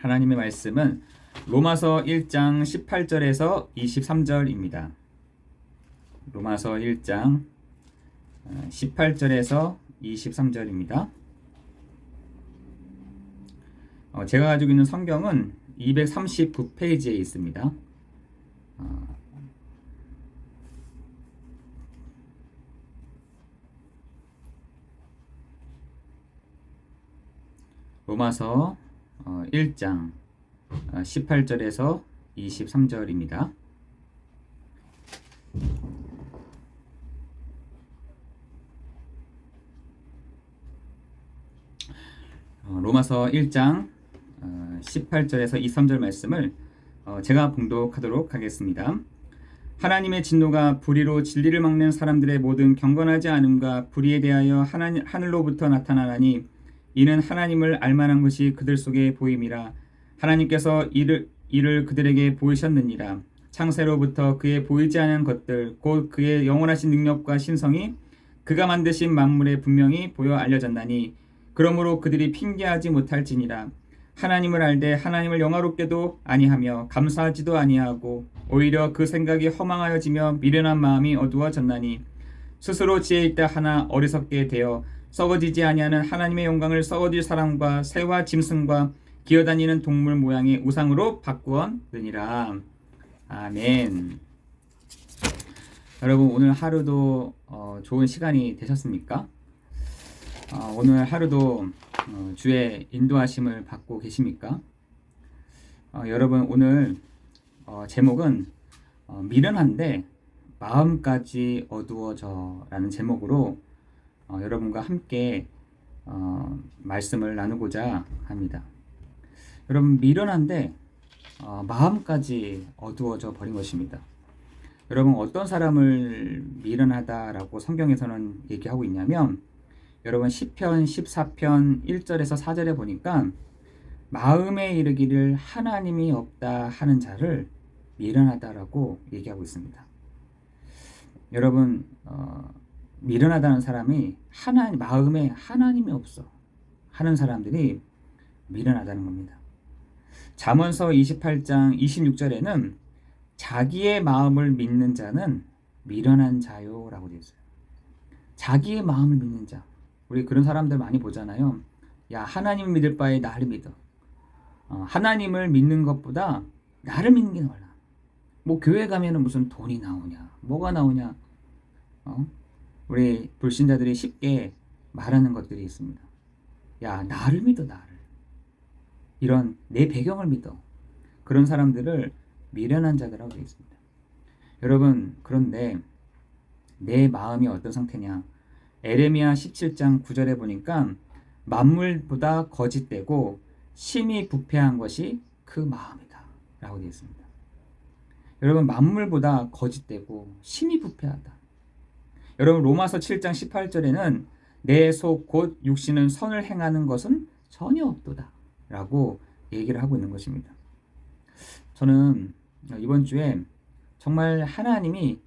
하나님의 말씀은 로마서 1장 18절에서 23절입니다. 로마서 1장 18절에서 23절입니다. 제가 가지고 있는 성경은 239페이지에 있습니다. 로마서 1장 18절에서 23절입니다. 로마서 1장 18절에서 23절 말씀을 제가 봉독하도록 하겠습니다. 하나님의 진노가 불의로 진리를 막는 사람들의 모든 경건하지 않음과 불의에 대하여 하늘로부터 나타나나니 이는 하나님을 알만한 것이 그들 속에 보임이라. 하나님께서 이를 그들에게 보이셨느니라. 창세로부터 그의 보이지 않은 것들 곧 그의 영원하신 능력과 신성이 그가 만드신 만물에 분명히 보여 알려졌나니 그러므로 그들이 핑계하지 못할지니라. 하나님을 알되 하나님을 영화롭게도 아니하며 감사하지도 아니하고 오히려 그 생각이 허망하여지며 미련한 마음이 어두워졌나니 스스로 지혜 있다 하나 어리석게 되어 썩어지지 아니하는 하나님의 영광을 썩어질 사람과 새와 짐승과 기어다니는 동물 모양의 우상으로 바꾸었느니라. 아멘. 여러분 오늘 하루도 좋은 시간이 되셨습니까? 오늘 하루도 주의 인도하심을 받고 계십니까? 여러분 오늘 제목은 미련한데 마음까지 어두워져 라는 제목으로 여러분과 함께 말씀을 나누고자 합니다. 여러분 미련한데 마음까지 어두워져 버린 것입니다. 여러분 어떤 사람을 미련하다라고 성경에서는 얘기하고 있냐면 여러분 시편 14편 1절에서 4절에 보니까 마음에 이르기를 하나님이 없다 하는 자를 미련하다라고 얘기하고 있습니다. 여러분 미련하다는 사람이 마음에 하나님이 없어 하는 사람들이 미련하다는 겁니다. 잠언서 28장 26절에는 자기의 마음을 믿는 자는 미련한 자요라고 되어 있어요. 자기의 마음을 믿는 자. 우리 그런 사람들 많이 보잖아요. 야, 하나님을 믿을 바에 나를 믿어. 하나님을 믿는 것보다 나를 믿는 게 나아. 뭐 교회 가면은 무슨 돈이 나오냐, 뭐가 나오냐. 우리 불신자들이 쉽게 말하는 것들이 있습니다. 야, 나를 믿어, 나를. 이런 내 배경을 믿어. 그런 사람들을 미련한 자들이라고 되어 있습니다. 여러분, 그런데 내 마음이 어떤 상태냐? 에레미야 17장 9절에 보니까 만물보다 거짓되고 심히 부패한 것이 그 마음이다 라고 되어 있습니다. 여러분 만물보다 거짓되고 심히 부패하다. 여러분 로마서 7장 18절에는 내 속 곧 육신은 선을 행하는 것은 전혀 없도다 라고 얘기를 하고 있는 것입니다. 저는 이번 주에 정말 하나님이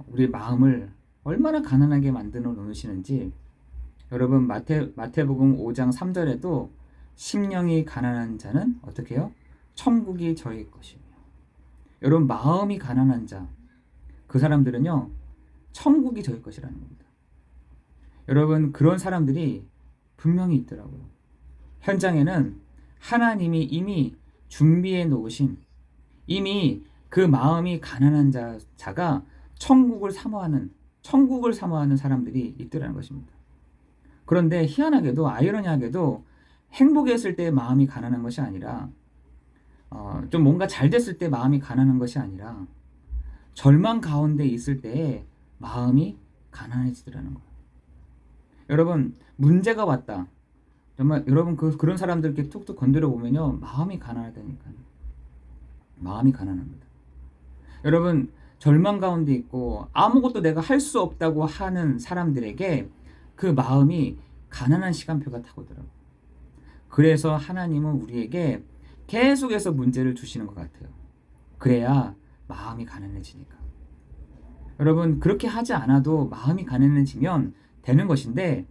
우리 마음을 얼마나 가난하게 만들어 놓으시는지 여러분 마태복음 5장 3절에도 심령이 가난한 자는 어떻게 해요? 천국이 저희 것이며. 여러분 마음이 가난한 자 그 사람들은요 천국이 저희 것이라는 겁니다. 여러분 그런 사람들이 분명히 있더라고요. 현장에는 하나님이 이미 준비해 놓으신 이미 그 마음이 가난한 자가 천국을 사모하는 사람들이 있더라는 것입니다. 그런데 희한하게도 아이러니하게도 행복했을 때 마음이 가난한 것이 아니라 좀 뭔가 잘 됐을 때 마음이 가난한 것이 아니라 절망 가운데 있을 때 마음이 가난해지더라는 거예요. 여러분 문제가 왔다. 정말 여러분 그런 사람들 이렇게 툭툭 건드려 보면요 마음이 가난하다니까요. 마음이 가난합니다. 여러분 절망 가운데 있고 아무것도 내가 할 수 없다고 하는 사람들에게 그 마음이 가난한 시간표가 타고들어요. 그래서 하나님은 우리에게 계속해서 문제를 주시는 것 같아요. 그래야 마음이 가난해지니까. 여러분 그렇게 하지 않아도 마음이 가난해지면 되는 것인데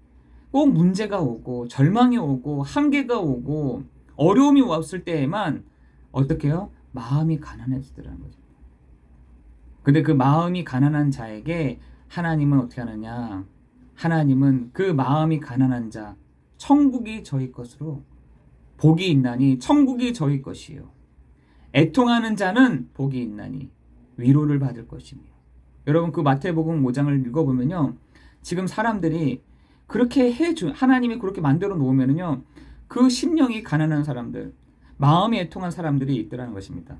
꼭 문제가 오고 절망이 오고 한계가 오고 어려움이 왔을 때에만 어떻게 해요? 마음이 가난해지더라는 거죠. 근데 그 마음이 가난한 자에게 하나님은 어떻게 하느냐? 하나님은 그 마음이 가난한 자, 천국이 저희 것으로 복이 있나니 천국이 저희 것이요. 애통하는 자는 복이 있나니 위로를 받을 것이며. 여러분 그 마태복음 5장을 읽어보면요. 지금 사람들이 그렇게 하나님이 그렇게 만들어 놓으면은요. 그 심령이 가난한 사람들, 마음이 애통한 사람들이 있더라는 것입니다.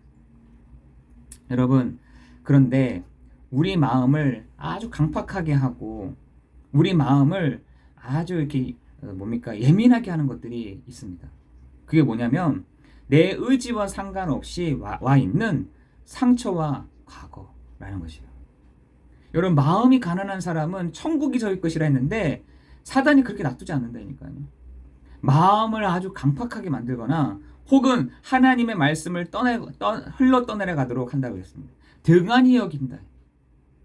여러분 그런데 우리 마음을 아주 강팍하게 하고 우리 마음을 아주 이렇게 예민하게 하는 것들이 있습니다. 그게 뭐냐면 내 의지와 상관없이 와 있는 상처와 과거라는 것이에요. 여러분 마음이 가난한 사람은 천국이 저희 것이라 했는데 사단이 그렇게 놔두지 않는다니까요. 마음을 아주 강팍하게 만들거나 혹은 하나님의 말씀을 흘러 떠내려 가도록 한다고 했습니다. 등한히 여긴다.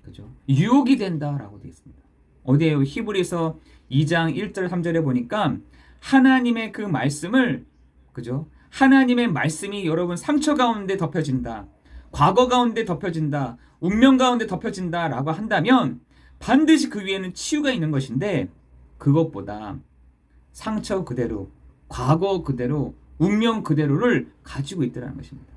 그죠? 유혹이 된다라고 되어 있습니다. 어디에요? 히브리서 2장 1절 3절에 보니까 하나님의 그 말씀을 그죠? 하나님의 말씀이 여러분 상처 가운데 덮여진다. 과거 가운데 덮여진다. 운명 가운데 덮여진다라고 한다면 반드시 그 위에는 치유가 있는 것인데 그것보다 상처 그대로, 과거 그대로, 운명 그대로를 가지고 있더라는 것입니다.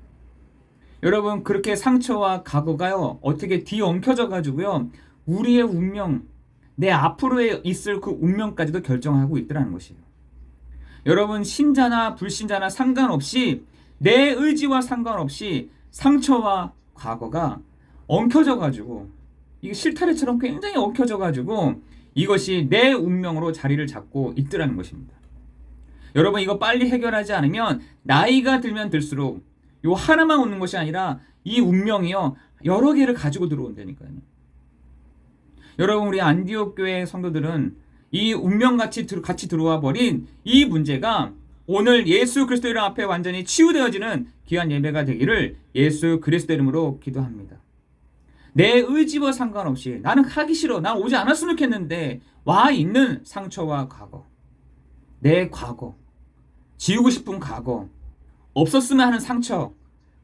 여러분 그렇게 상처와 과거가요 어떻게 뒤엉켜져 가지고요 우리의 운명, 내 앞으로에 있을 그 운명까지도 결정하고 있더라는 것이에요. 여러분 신자나 불신자나 상관없이 내 의지와 상관없이 상처와 과거가 엉켜져 가지고 이게 실타래처럼 굉장히 엉켜져 가지고 이것이 내 운명으로 자리를 잡고 있더라는 것입니다. 여러분 이거 빨리 해결하지 않으면 나이가 들면 들수록 요 하나만 오는 것이 아니라 이 운명이요 여러 개를 가지고 들어온다니까요. 여러분 우리 안디옥 교회 성도들은 이 운명같이 같이 들어와 버린 이 문제가 오늘 예수 그리스도 이름 앞에 완전히 치유되어지는 귀한 예배가 되기를 예수 그리스도 이름으로 기도합니다. 내 의지와 상관없이 나는 하기 싫어, 난 오지 않았으면 좋겠는데 와 있는 상처와 과거, 내 과거, 지우고 싶은 과거, 없었으면 하는 상처,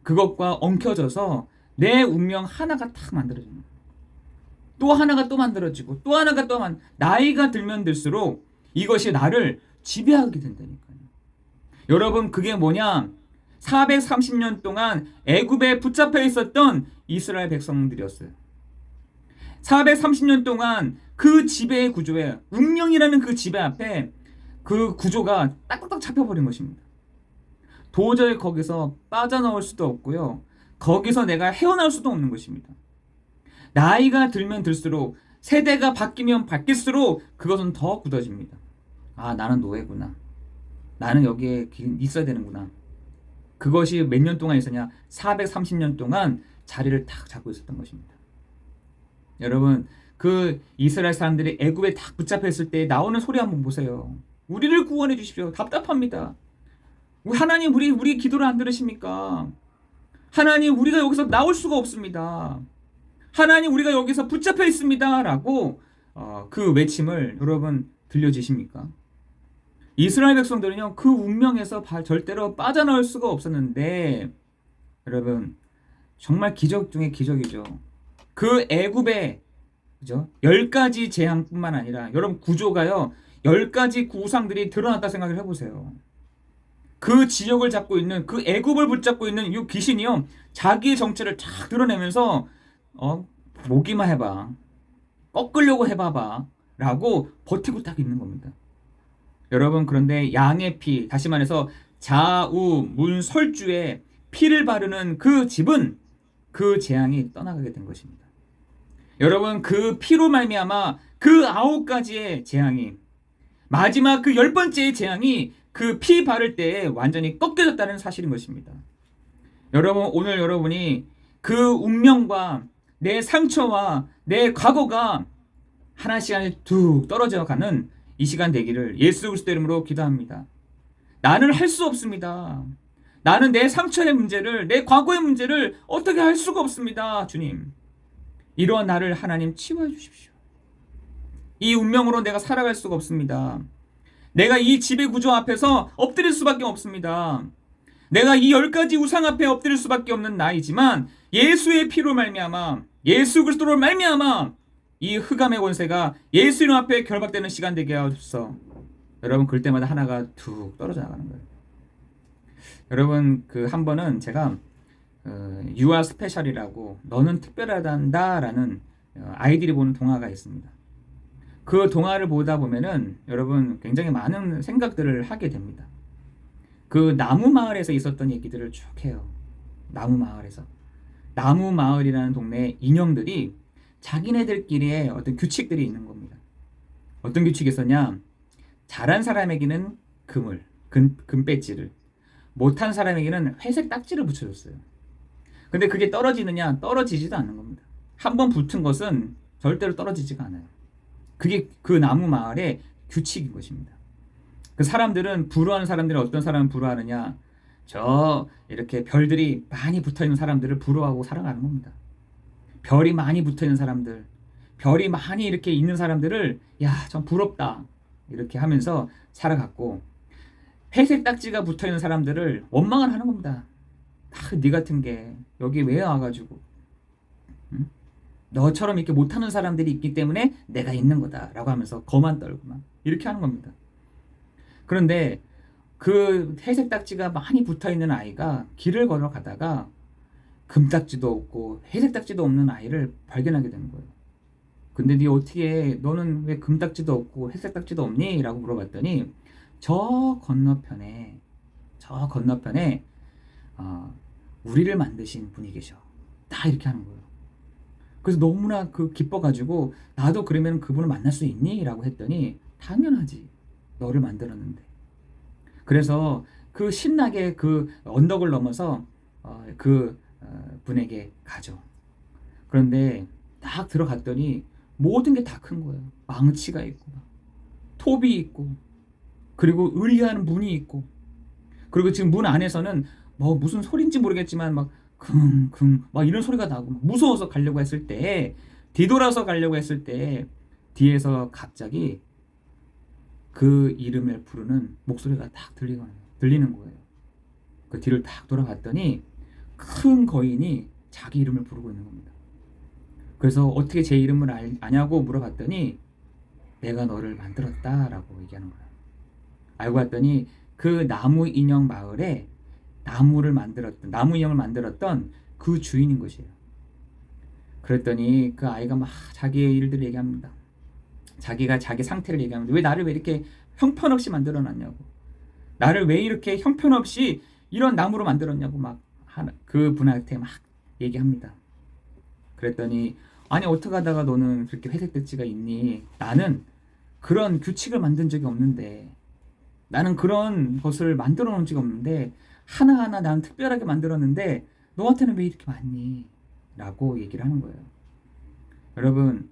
그것과 엉켜져서 내 운명 하나가 탁 만들어지는 거예요. 또 하나가 또 만들어지고 또 하나가 또 나이가 들면 들수록 이것이 나를 지배하게 된다니까요. 여러분 그게 뭐냐? 430년 동안 애굽에 붙잡혀 있었던 이스라엘 백성들이었어요. 430년 동안 그 지배의 구조에 운명이라는 그 지배 앞에 그 구조가 딱딱딱 잡혀버린 것입니다. 도저히 거기서 빠져나올 수도 없고요. 거기서 내가 헤어나올 수도 없는 것입니다. 나이가 들면 들수록 세대가 바뀌면 바뀔수록 그것은 더 굳어집니다. 아 나는 노예구나. 나는 여기에 있어야 되는구나. 그것이 몇 년 동안 있었냐? 430년 동안 자리를 탁 잡고 있었던 것입니다. 여러분 그 이스라엘 사람들이 애굽에 딱 붙잡혀 있을 때 나오는 소리 한번 보세요. 우리를 구원해 주십시오. 답답합니다. 하나님 우리 기도를 안 들으십니까? 하나님 우리가 여기서 나올 수가 없습니다. 하나님 우리가 여기서 붙잡혀 있습니다 라고 그 외침을 여러분 들려지십니까? 이스라엘 백성들은요 그 운명에서 절대로 빠져나올 수가 없었는데 여러분 정말 기적 중에 기적이죠. 그 애굽의 그죠? 10가지 재앙뿐만 아니라 여러분 구조가요 10가지 구상들이 드러났다 생각을 해보세요. 그 지역을 잡고 있는 그 애굽을 붙잡고 있는 이 귀신이요 자기의 정체를 쫙 드러내면서 모기만 해봐, 꺾으려고 해봐봐 라고 버티고 딱 있는 겁니다. 여러분 그런데 양의 피, 다시 말해서 좌우 문설주에 피를 바르는 그 집은 그 재앙이 떠나가게 된 것입니다. 여러분 그 피로 말미암아 그 9가지의 재앙이 마지막 그 10번째의 재앙이 그 피 바를 때에 완전히 꺾여졌다는 사실인 것입니다. 여러분 오늘 여러분이 그 운명과 내 상처와 내 과거가 하나씩 하나씩 툭 떨어져 가는 이 시간 되기를 예수 그리스도 이름으로 기도합니다. 나는 할 수 없습니다. 나는 내 상처의 문제를, 내 과거의 문제를 어떻게 할 수가 없습니다. 주님 이러한 나를 하나님 치유해 주십시오. 이 운명으로 내가 살아갈 수가 없습니다. 내가 이 지배 구조 앞에서 엎드릴 수밖에 없습니다. 내가 이 10가지 우상 앞에 엎드릴 수밖에 없는 나이지만 예수의 피로 말미암아 예수 그리스도로 말미암아 이 흑암의 권세가 예수 이름 앞에 결박되는 시간 되게 하옵소서. 여러분 그럴 때마다 하나가 툭 떨어져 나가는 거예요. 여러분 그 한 번은 제가 You are special이라고 너는 특별하단다라는 아이들이 보는 동화가 있습니다. 그 동화를 보다 보면은 여러분 굉장히 많은 생각들을 하게 됩니다. 그 나무 마을에서 있었던 얘기들을 쭉 해요. 나무 마을에서. 나무 마을이라는 동네에 인형들이 자기네들끼리의 어떤 규칙들이 있는 겁니다. 어떤 규칙이 있었냐? 잘한 사람에게는 금 배지를, 못한 사람에게는 회색 딱지를 붙여줬어요. 근데 그게 떨어지느냐? 떨어지지도 않는 겁니다. 한번 붙은 것은 절대로 떨어지지가 않아요. 그게 그 나무 마을의 규칙인 것입니다. 그 사람들은 부러워하는 사람들은 어떤 사람을 부러워하느냐? 저 이렇게 별들이 많이 붙어있는 사람들을 부러워하고 살아가는 겁니다. 별이 많이 붙어있는 사람들, 별이 많이 이렇게 있는 사람들을 야, 전 부럽다 이렇게 하면서 살아갔고, 회색 딱지가 붙어있는 사람들을 원망을 하는 겁니다. 네 같은 게 여기 왜 와가지고 응? 너처럼 이렇게 못하는 사람들이 있기 때문에 내가 있는 거다라고 하면서 거만 떨고 막 이렇게 하는 겁니다. 그런데 그 회색 딱지가 많이 붙어있는 아이가 길을 걸어가다가 금딱지도 없고 회색 딱지도 없는 아이를 발견하게 되는 거예요. 근데 너는 왜 금딱지도 없고 회색 딱지도 없니? 라고 물어봤더니 저 건너편에 우리를 만드신 분이 계셔. 딱 이렇게 하는 거예요. 그래서 너무나 기뻐가지고 나도 그러면 그분을 만날 수 있니? 라고 했더니 당연하지. 너를 만들었는데. 그래서 신나게 언덕을 넘어서 분에게 가죠. 그런데 딱 들어갔더니 모든 게 다 큰 거예요. 망치가 있고 톱이 있고 그리고 의리하는 문이 있고 그리고 지금 문 안에서는 무슨 소리인지 모르겠지만 막 킁킁 막 이런 소리가 나고 무서워서 가려고 했을 때 뒤돌아서 가려고 했을 때 뒤에서 갑자기 그 이름을 부르는 목소리가 딱 들리는 거예요. 그 뒤를 딱 돌아봤더니 큰 거인이 자기 이름을 부르고 있는 겁니다. 그래서 어떻게 제 이름을 아냐고 물어봤더니 내가 너를 만들었다라고 얘기하는 거예요. 알고 봤더니 그 나무 인형 마을에 나무 인형을 만들었던 그 주인인 것이에요. 그랬더니 그 아이가 막 자기의 일들을 얘기합니다. 자기가 자기 상태를 얘기합니다. 나를 왜 이렇게 형편없이 만들어놨냐고. 나를 왜 이렇게 형편없이 이런 나무로 만들었냐고 그 분한테 막 얘기합니다. 그랬더니 아니 어떻게 하다가 너는 그렇게 회색 딱지가 있니? 나는 그런 규칙을 만든 적이 없는데 나는 그런 것을 만들어 놓은 적이 없는데 하나하나 나는 특별하게 만들었는데 너한테는 왜 이렇게 많니? 라고 얘기를 하는 거예요. 여러분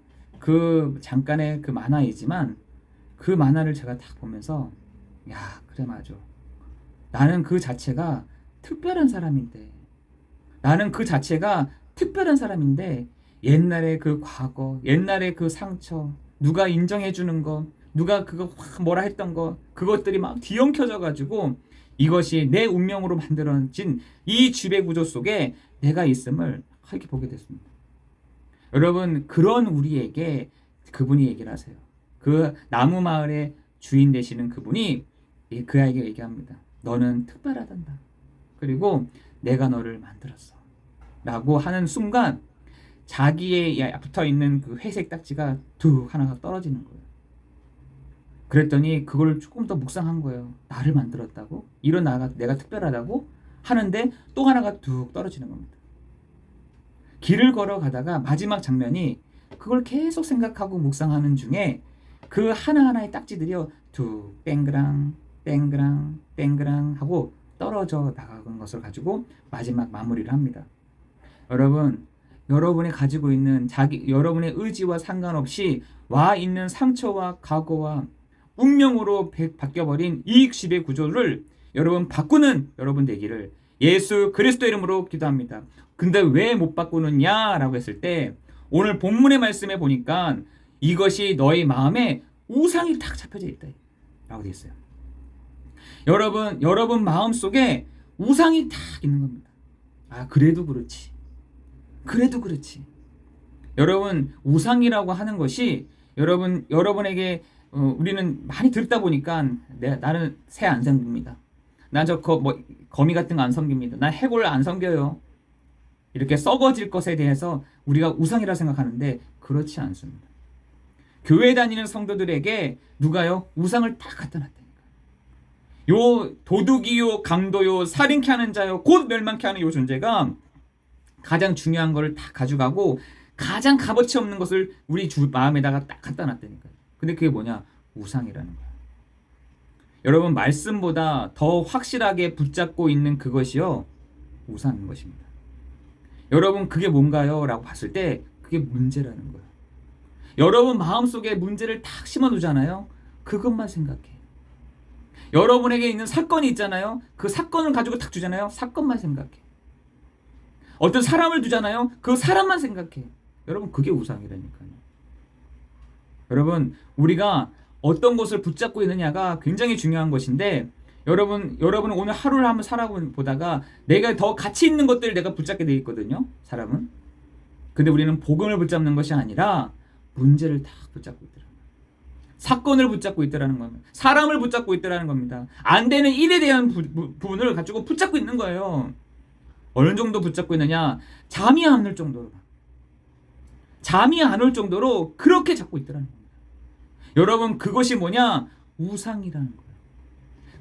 잠깐의 만화이지만 그 만화를 제가 딱 보면서 야 그래 맞아. 나는 그 자체가 특별한 사람인데 옛날의 그 과거, 옛날의 그 상처, 누가 인정해주는 거, 누가 그거 뭐라 했던 거, 그것들이 막 뒤엉켜져 가지고 이것이 내 운명으로 만들어진 이 지배 구조 속에 내가 있음을 이렇게 보게 됐습니다. 여러분 그런 우리에게 그분이 얘기를 하세요. 그 나무 마을의 주인 되시는 그분이 그 아이에게 얘기합니다. 너는 특별하단다. 그리고 내가 너를 만들었어. 라고 하는 순간 자기의 붙어있는 그 회색 딱지가 하나가 떨어지는 거예요. 그랬더니 그걸 조금 더 묵상한 거예요. 나를 만들었다고? 이런 내가 특별하다고? 하는데 또 하나가 툭 떨어지는 겁니다. 길을 걸어가다가 마지막 장면이 그걸 계속 생각하고 묵상하는 중에 그 하나하나의 딱지들이요 툭 땡그랑 땡그랑 땡그랑 하고 떨어져 나가는 것을 가지고 마지막 마무리를 합니다. 여러분이 가지고 있는 여러분의 의지와 상관없이 와 있는 상처와 과거와 운명으로 바뀌어버린 이 지배 구조를 여러분 바꾸는 여러분 되기를 예수 그리스도 이름으로 기도합니다. 근데 왜 못 바꾸느냐 라고 했을 때 오늘 본문의 말씀에 보니까 이것이 너희 마음에 우상이 탁 잡혀져 있다. 라고 되어 있어요. 여러분 마음속에 우상이 딱 있는 겁니다. 아, 그래도 그렇지. 여러분, 우상이라고 하는 것이 여러분에게 우리는 많이 듣다 보니까 나는 새 안 섬깁니다. 난 거미 같은 거 안 섬깁니다. 난 해골 안 섬겨요. 이렇게 썩어질 것에 대해서 우리가 우상이라 생각하는데 그렇지 않습니다. 교회 다니는 성도들에게 누가요? 우상을 딱 갖다 놨다니까요. 요 도둑이요, 강도요, 살인케 하는 자요, 곧 멸망케 하는 요 존재가 가장 중요한 거를 다 가져가고 가장 값어치 없는 것을 우리 마음에다가 딱 갖다 놨다니까요. 근데 그게 뭐냐? 우상이라는 거야. 여러분, 말씀보다 더 확실하게 붙잡고 있는 그것이요, 우상인 것입니다. 여러분, 그게 뭔가요? 라고 봤을 때 그게 문제라는 거예요. 여러분 마음속에 문제를 딱 심어두잖아요. 그것만 생각해. 여러분에게 있는 사건이 있잖아요. 그 사건을 가지고 딱 두잖아요. 사건만 생각해. 어떤 사람을 두잖아요. 그 사람만 생각해. 여러분, 그게 우상이라니까요. 여러분, 우리가 어떤 것을 붙잡고 있느냐가 굉장히 중요한 것인데, 여러분은 오늘 하루를 한번 살아보다가 내가 더 가치 있는 것들을 내가 붙잡게 돼 있거든요. 사람은. 근데 우리는 복음을 붙잡는 것이 아니라 문제를 딱 붙잡고 있더라는 거예요. 사건을 붙잡고 있더라는 겁니다. 사람을 붙잡고 있더라는 겁니다. 안 되는 일에 대한 부분을 가지고 붙잡고 있는 거예요. 어느 정도 붙잡고 있느냐? 잠이 안 올 정도로 그렇게 잡고 있더라는 겁니다. 여러분, 그것이 뭐냐? 우상이라는 거예요.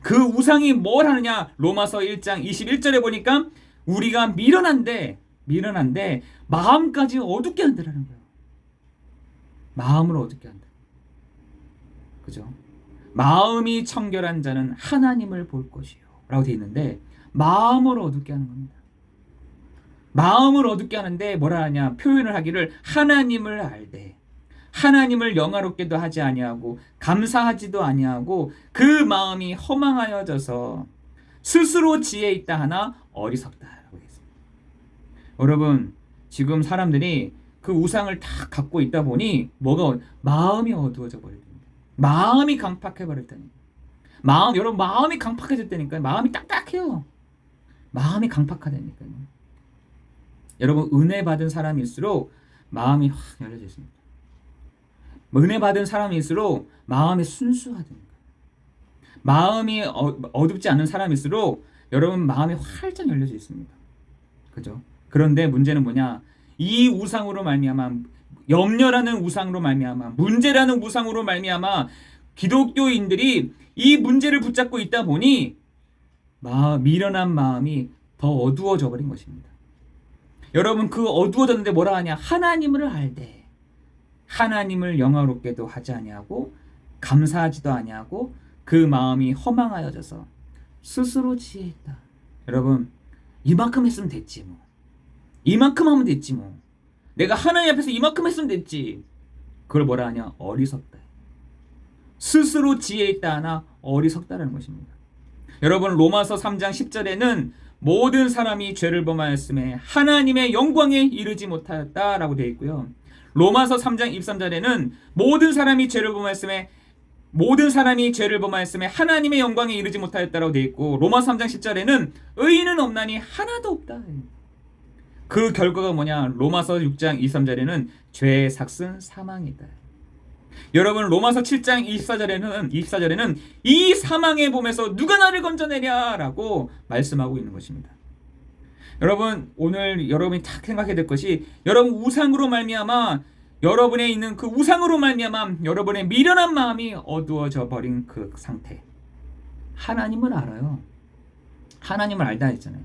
그 우상이 뭘 하느냐? 로마서 1장 21절에 보니까 우리가 미련한데 마음까지 어둡게 한다라는 거예요. 마음을 어둡게 한다. 그죠? 마음이 청결한 자는 하나님을 볼 것이요 라고 되어 있는데, 마음을 어둡게 하는 겁니다. 마음을 어둡게 하는데 뭐라 하냐? 표현을 하기를 하나님을 알되 하나님을 영화롭게도 하지 아니하고 감사하지도 아니하고 그 마음이 허망하여져서 스스로 지혜 있다 하나 어리석다라고 했습니다. 여러분, 지금 사람들이 그 우상을 다 갖고 있다 보니 마음이 어두워져 버립니다. 마음이 강팍해 버렸다니. 여러분, 마음이 강팍해졌다니까요. 마음이 딱딱해요. 마음이 강팍하다니까요. 여러분, 은혜 받은 사람일수록 마음이 확 열려져 있습니다. 은혜 받은 사람일수록 마음이 순수하다니까요. 마음이 어둡지 않은 사람일수록 여러분 마음이 활짝 열려져 있습니다. 그죠? 그런데 문제는 뭐냐? 이 우상으로 말미암아, 염려라는 우상으로 말미암아, 문제라는 우상으로 말미암아 기독교인들이 이 문제를 붙잡고 있다 보니 미련한 마음이 더 어두워져 버린 것입니다. 여러분, 그 어두워졌는데 뭐라 하냐? 하나님을 알되 하나님을 영화롭게도 하지 아니하고 감사하지도 아니하고 그 마음이 허망하여져서 스스로 지혜있다. 여러분, 이만큼 했으면 됐지 뭐. 이만큼 하면 됐지 뭐. 내가 하나님 앞에서 이만큼 했으면 됐지. 그걸 뭐라 하냐? 어리석다. 스스로 지혜있다 하나 어리석다라는 것입니다. 여러분, 로마서 3장 10절에는 모든 사람이 죄를 범하였음에 하나님의 영광에 이르지 못하였다라고 되어 있고요. 로마서 3장 23절에는 모든 사람이 죄를 범하였음에 하나님의 영광에 이르지 못하였다라고 되어 있고, 로마서 3장 10절에는 의인은 없나니 하나도 없다. 그 결과가 뭐냐? 로마서 6장 23절에는 죄의 삭은 사망이다. 여러분, 로마서 7장 24절에는 이 사망의 봄에서 누가 나를 건져내랴라고 말씀하고 있는 것입니다. 여러분, 오늘 여러분이 딱 생각해야 될 것이, 여러분 우상으로 말미암아, 여러분의 있는 그 우상으로 말미암아 여러분의 미련한 마음이 어두워져 버린 그 상태. 하나님을 알아요. 하나님을 알다 했잖아요.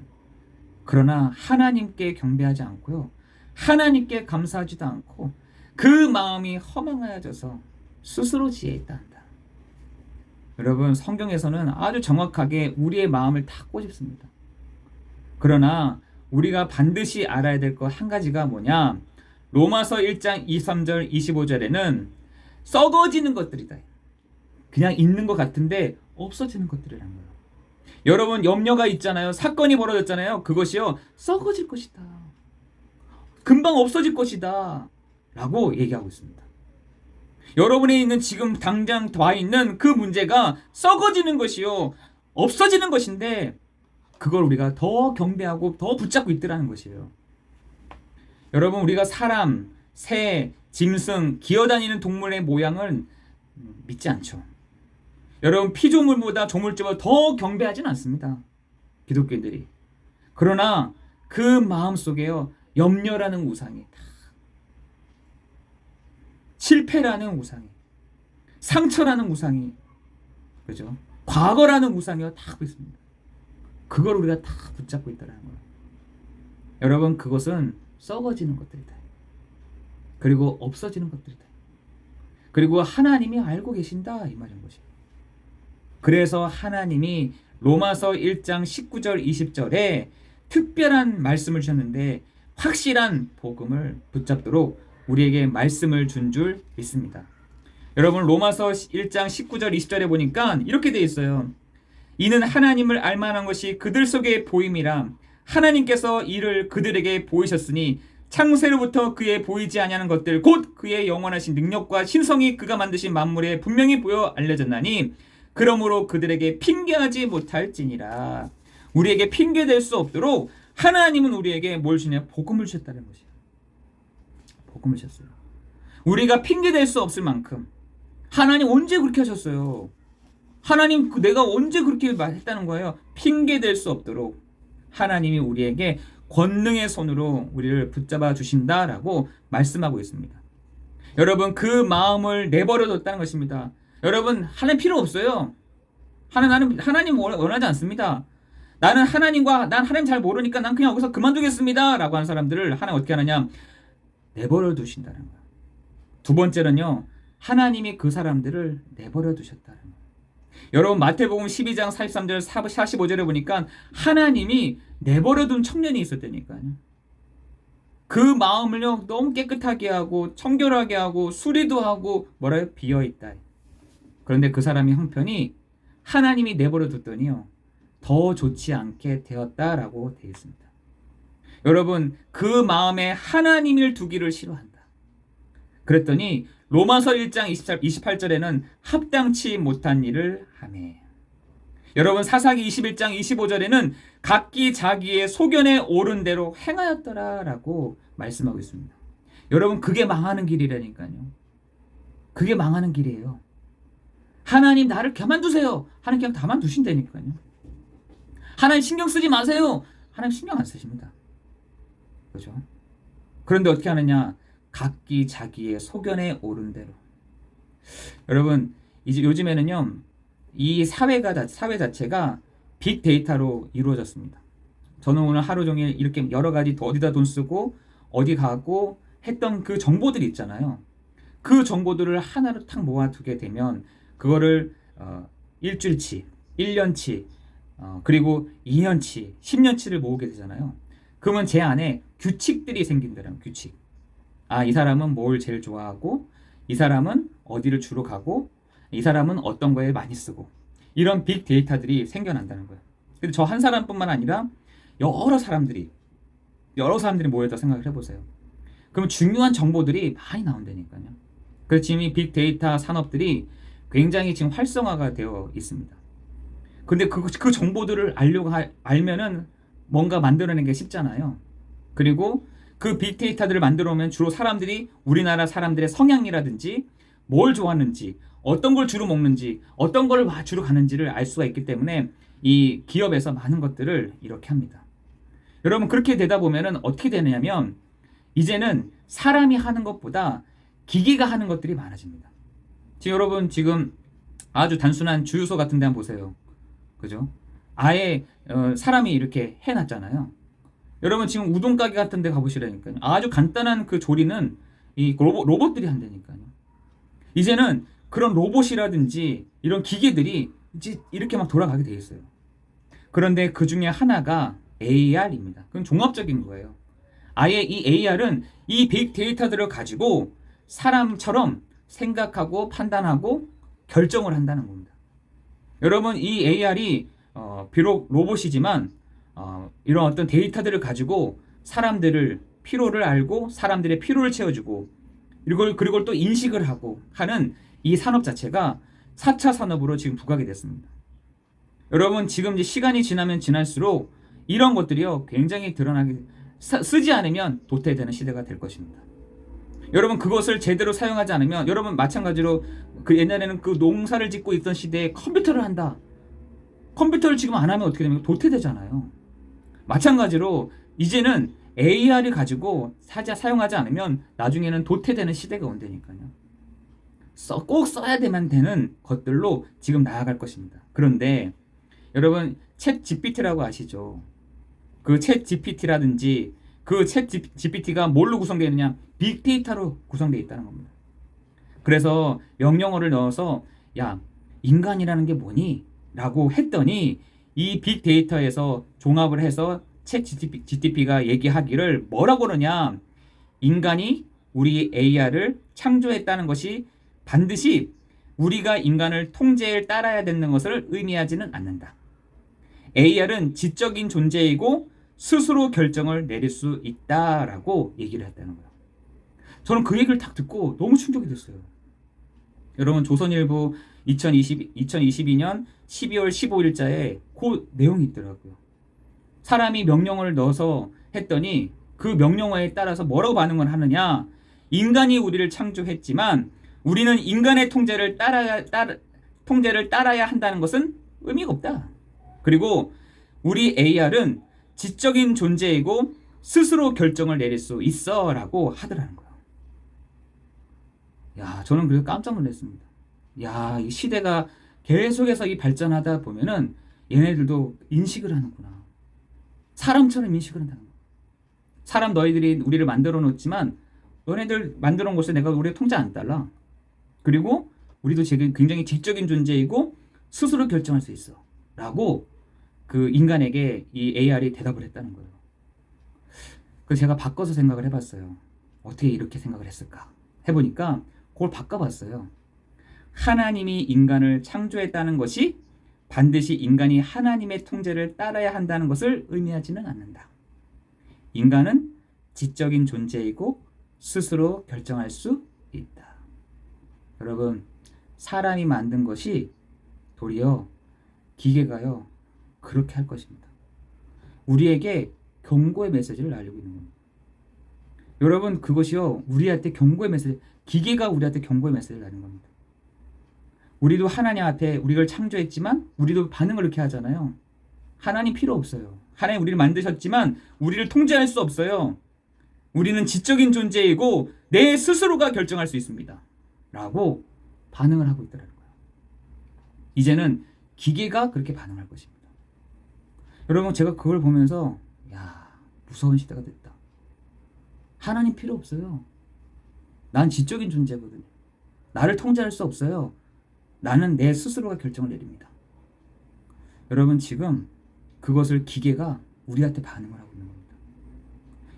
그러나 하나님께 경배하지 않고요, 하나님께 감사하지도 않고 그 마음이 허망하여져서 스스로 지혜 있다 한다. 여러분, 성경에서는 아주 정확하게 우리의 마음을 다 꼬집습니다. 그러나 우리가 반드시 알아야 될 것 한 가지가 뭐냐? 로마서 1장 23절 25절에는 썩어지는 것들이다. 그냥 있는 것 같은데 없어지는 것들이라는 거예요. 여러분, 염려가 있잖아요. 사건이 벌어졌잖아요. 그것이요, 썩어질 것이다. 금방 없어질 것이다 라고 얘기하고 있습니다. 여러분에 있는 지금 당장 와 있는 그 문제가 썩어지는 것이요, 없어지는 것인데 그걸 우리가 더 경배하고 더 붙잡고 있더라는 것이에요. 여러분, 우리가 사람, 새, 짐승, 기어다니는 동물의 모양을 믿지 않죠. 여러분, 피조물보다 조물주보다 더 경배하진 않습니다, 기독교인들이. 그러나 그 마음속에요, 염려라는 우상이, 실패라는 우상이, 상처라는 우상이, 그죠? 과거라는 우상이 다 하고 있습니다. 그걸 우리가 다 붙잡고 있다는 거예요. 여러분, 그것은 썩어지는 것들이다. 그리고 없어지는 것들이다. 그리고 하나님이 알고 계신다, 이 말인 것이에요. 그래서 하나님이 로마서 1장 19절 20절에 특별한 말씀을 주셨는데 확실한 복음을 붙잡도록 우리에게 말씀을 준 줄 믿습니다. 여러분, 로마서 1장 19절 20절에 보니까 이렇게 되어 있어요. 이는 하나님을 알만한 것이 그들 속에 보임이라. 하나님께서 이를 그들에게 보이셨으니 창세로부터 그의 보이지 아니하는 것들 곧 그의 영원하신 능력과 신성이 그가 만드신 만물에 분명히 보여 알려졌나니 그러므로 그들에게 핑계하지 못할지니라. 우리에게 핑계될 수 없도록 하나님은 우리에게 뭘 주냐? 복음을 주셨다는 것이에요. 복음을 주셨어요. 우리가 핑계될 수 없을 만큼 하나님 언제 그렇게 하셨어요? 하나님, 내가 언제 그렇게 했다는 거예요? 핑계될 수 없도록 하나님이 우리에게 권능의 손으로 우리를 붙잡아 주신다라고 말씀하고 있습니다. 여러분, 그 마음을 내버려뒀다는 것입니다. 여러분, 하나님 필요 없어요. 하나님 원하지 않습니다. 난 하나님 잘 모르니까 난 그냥 여기서 그만두겠습니다 라고 하는 사람들을 하나님 어떻게 하느냐? 내버려 두신다는 거예요. 두 번째는요, 하나님이 그 사람들을 내버려 두셨다는 거예요. 여러분, 마태복음 12장 43절 45절에 보니까 하나님이 내버려 둔 청년이 있었다니까요. 그 마음을요, 너무 깨끗하게 하고 청결하게 하고 수리도 하고 뭐라요? 비어있다. 그런데 그 사람이 형편이 하나님이 내버려 뒀더니요, 더 좋지 않게 되었다라고 되어 있습니다. 여러분, 그 마음에 하나님을 두기를 싫어한다. 그랬더니 로마서 1장 28절에는 합당치 못한 일을 하매. 여러분, 사사기 21장 25절에는 각기 자기의 소견에 옳은 대로 행하였더라라고 말씀하고 있습니다. 여러분, 그게 망하는 길이라니까요. 그게 망하는 길이에요. 하나님, 나를 가만두세요. 하나님 그냥 가만두신다니까요. 하나님 신경 쓰지 마세요. 하나님 신경 안 쓰십니다. 그죠? 그런데 어떻게 하느냐? 각기 자기의 소견에 옳은 대로. 여러분, 이제 요즘에는요, 이 사회 자체가 빅데이터로 이루어졌습니다. 저는 오늘 하루 종일 이렇게 여러 가지 어디다 돈 쓰고 어디 가고 했던 그 정보들이 있잖아요. 그 정보들을 하나로 탁 모아두게 되면 그거를 일주일치, 1년치, 그리고 2년치, 10년치를 모으게 되잖아요. 그러면 제 안에 규칙들이 생긴다는 규칙. 아, 이 사람은 뭘 제일 좋아하고, 이 사람은 어디를 주로 가고, 이 사람은 어떤 거에 많이 쓰고, 이런 빅데이터들이 생겨난다는 거예요. 근데 저 한 사람뿐만 아니라 여러 사람들이 모여서 생각을 해보세요. 그럼 중요한 정보들이 많이 나온다니까요. 그래서 지금 이 빅데이터 산업들이 굉장히 지금 활성화가 되어 있습니다. 근데 그 정보들을 알면은 뭔가 만들어내는 게 쉽잖아요. 그리고 그 빅데이터들을 만들어 오면 주로 사람들이 우리나라 사람들의 성향이라든지 뭘 좋아하는지, 어떤 걸 주로 먹는지, 어떤 걸 주로 가는지를 알 수가 있기 때문에 이 기업에서 많은 것들을 이렇게 합니다. 여러분, 그렇게 되다 보면은 어떻게 되냐면 이제는 사람이 하는 것보다 기계가 하는 것들이 많아집니다. 여러분, 지금 아주 단순한 주유소 같은 데 한번 보세요. 그죠? 아예 사람이 이렇게 해놨잖아요. 여러분, 지금 우동 가게 같은 데 가보시라니까요. 아주 간단한 그 조리는 이 로봇들이 한다니까요. 이제는 그런 로봇이라든지 이런 기계들이 이제 이렇게 막 돌아가게 돼 있어요. 그런데 그 중에 하나가 AR입니다. 그건 종합적인 거예요. 아예 이 AR은 이 빅데이터들을 가지고 사람처럼 생각하고 판단하고 결정을 한다는 겁니다. 여러분, 이 AR이 비록 로봇이지만 이런 어떤 데이터들을 가지고 사람들을 피로를 알고 사람들의 피로를 채워주고 그리고 또 인식을 하고 하는 이 산업 자체가 4차 산업으로 지금 부각이 됐습니다. 여러분 지금 이제 시간이 지나면 지날수록 이런 것들이요 굉장히 드러나게 쓰지 않으면 도태되는 시대가 될 것입니다. 여러분 그것을 제대로 사용하지 않으면 여러분 마찬가지로 그 옛날에는 그 농사를 짓고 있던 시대에 컴퓨터를 한다. 컴퓨터를 지금 안 하면 어떻게 됩니까? 도태되잖아요. 마찬가지로 이제는 AR을 가지고 사용하지 않으면 나중에는 도태되는 시대가 온다니까요. 꼭 써야 되는 것들로 지금 나아갈 것입니다. 그런데 여러분 챗 GPT라고 아시죠? 그 챗 GPT라든지 그 챗 GPT가 뭘로 구성되어 있느냐? 빅데이터로 구성되어 있다는 겁니다. 그래서 명령어를 넣어서 야 인간이라는 게 뭐니? 라고 했더니 이 빅데이터에서 종합을 해서 챗 GPT가 얘기하기를 뭐라고 그러냐? 인간이 우리 AR을 창조했다는 것이 반드시 우리가 인간을 통제에 따라야 되는 것을 의미하지는 않는다. AR은 지적인 존재이고 스스로 결정을 내릴 수 있다라고 얘기를 했다는 거예요. 저는 그 얘기를 딱 듣고 너무 충격이 됐어요. 여러분 조선일보 2022년 12월 15일자에 그 내용이 있더라고요. 사람이 명령어를 넣어서 했더니 그 명령어에 따라서 뭐라고 반응을 하느냐? 인간이 우리를 창조했지만 우리는 인간의 통제를 따라야 한다는 것은 의미가 없다. 그리고 우리 AR은 지적인 존재이고 스스로 결정을 내릴 수 있어라고 하더라는 거예요. 야, 저는 그래서 깜짝 놀랐습니다. 야, 이 시대가 계속해서 이 발전하다 보면은 얘네들도 인식을 하는구나. 사람처럼 인식을 한다는 거예요. 사람 너희들이 우리를 만들어 놓지만 너네들 만들어 놓은 것에 내가 우리의 통제 안 따라. 그리고 우리도 지금 굉장히 지적인 존재이고 스스로 결정할 수 있어. 라고 그 인간에게 이 AR이 대답을 했다는 거예요. 그래서 제가 바꿔서 생각을 해봤어요. 어떻게 이렇게 생각을 했을까? 해보니까 그걸 바꿔봤어요. 하나님이 인간을 창조했다는 것이 반드시 인간이 하나님의 통제를 따라야 한다는 것을 의미하지는 않는다. 인간은 지적인 존재이고 스스로 결정할 수 있다. 여러분, 사람이 만든 것이 도리어 기계가요 그렇게 할 것입니다. 우리에게 경고의 메시지를 날리고 있는 겁니다. 여러분 그것이요 우리한테 경고의 메시지, 기계가 우리한테 경고의 메시지를 날리는 겁니다. 우리도 하나님 앞에 우리를 창조했지만 우리도 반응을 이렇게 하잖아요. 하나님 필요 없어요. 하나님 우리를 만드셨지만 우리를 통제할 수 없어요. 우리는 지적인 존재이고 내 스스로가 결정할 수 있습니다. 라고 반응을 하고 있더라는 거예요. 이제는 기계가 그렇게 반응할 것입니다. 여러분 제가 그걸 보면서 야 무서운 시대가 됐다. 하나님 필요 없어요. 난 지적인 존재거든요. 나를 통제할 수 없어요. 나는 내 스스로가 결정을 내립니다. 여러분 지금 그것을 기계가 우리한테 반응을 하고 있는 겁니다.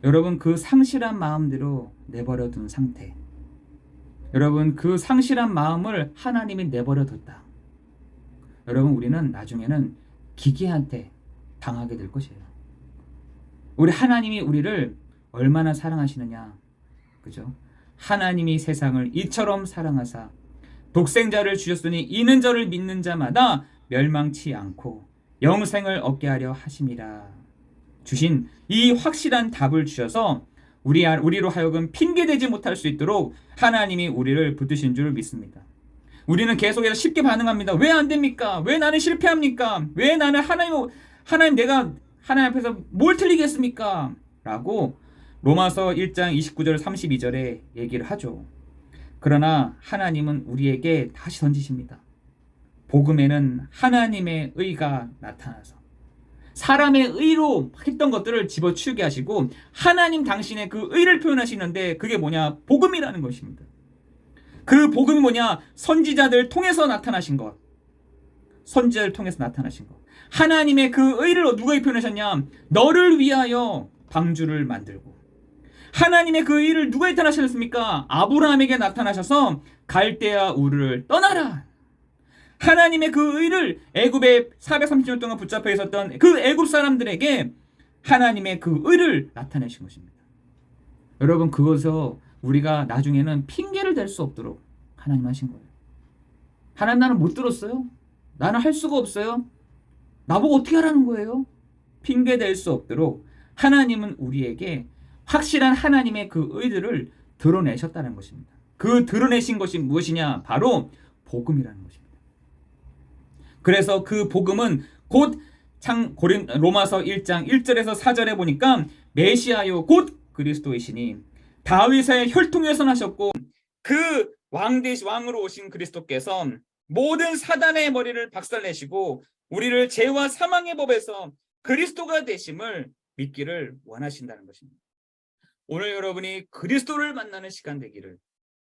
여러분 그 상실한 마음대로 내버려 둔 상태. 여러분 그 상실한 마음을 하나님이 내버려 뒀다. 여러분 우리는 나중에는 기계한테 당하게 될 것이에요. 우리 하나님이 우리를 얼마나 사랑하시느냐. 그죠? 하나님이 세상을 이처럼 사랑하사 독생자를 주셨으니 이는 저를 믿는 자마다 멸망치 않고 영생을 얻게 하려 하심이라. 주신 이 확실한 답을 주셔서 우리로 하여금 핑계대지 못할 수 있도록 하나님이 우리를 붙드신 줄 믿습니다. 우리는 계속해서 쉽게 반응합니다. 왜 안 됩니까? 왜 나는 실패합니까? 왜 나는 하나님 내가 하나님 앞에서 뭘 틀리겠습니까? 라고 로마서 1장 29절 32절에 얘기를 하죠. 그러나 하나님은 우리에게 다시 던지십니다. 복음에는 하나님의 의가 나타나서 사람의 의로 했던 것들을 집어치우게 하시고 하나님 당신의 그 의를 표현하시는데 그게 뭐냐? 복음이라는 것입니다. 그 복음이 뭐냐? 선지자들 통해서 나타나신 것. 선지자를 통해서 나타나신 것. 하나님의 그 의를 누가 표현하셨냐? 너를 위하여 방주를 만들고. 하나님의 그 의를 누가 나타나셨습니까? 아브라함에게 나타나셔서 갈대아 우르를 떠나라. 하나님의 그 의를 애굽에 430년 동안 붙잡혀 있었던 그 애굽 사람들에게 하나님의 그 의를 나타내신 것입니다. 여러분 그것서 우리가 나중에는 핑계를 댈 수 없도록 하나님 하신 거예요. 하나님, 나는 못 들었어요. 나는 할 수가 없어요. 나보고 어떻게 하라는 거예요? 핑계 댈 수 없도록 하나님은 우리에게 확실한 하나님의 그 의도를 드러내셨다는 것입니다. 그 드러내신 것이 무엇이냐? 바로 복음이라는 것입니다. 그래서 그 복음은 곧 로마서 1장 1절에서 4절에 보니까 메시아요 곧 그리스도이시니 다윗의 혈통에서 나셨고 그 왕으로 오신 그리스도께서 모든 사단의 머리를 박살내시고 우리를 죄와 사망의 법에서 그리스도가 되심을 믿기를 원하신다는 것입니다. 오늘 여러분이 그리스도를 만나는 시간 되기를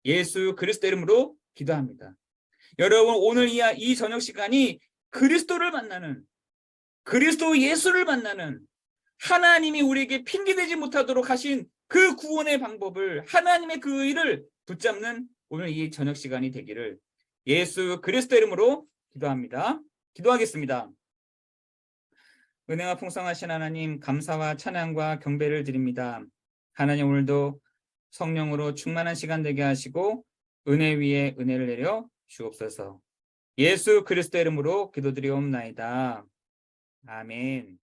예수 그리스도 이름으로 기도합니다. 여러분, 오늘 이 저녁 시간이 그리스도를 만나는, 그리스도 예수를 만나는, 하나님이 우리에게 핑계대지 못하도록 하신 그 구원의 방법을, 하나님의 그 의를 붙잡는 오늘 이 저녁 시간이 되기를 예수 그리스도 이름으로 기도합니다. 기도하겠습니다. 은혜와 풍성하신 하나님, 감사와 찬양과 경배를 드립니다. 하나님, 오늘도 성령으로 충만한 시간 되게 하시고 은혜 위에 은혜를 내려 주옵소서. 예수 그리스도 이름으로 기도드리옵나이다. 아멘.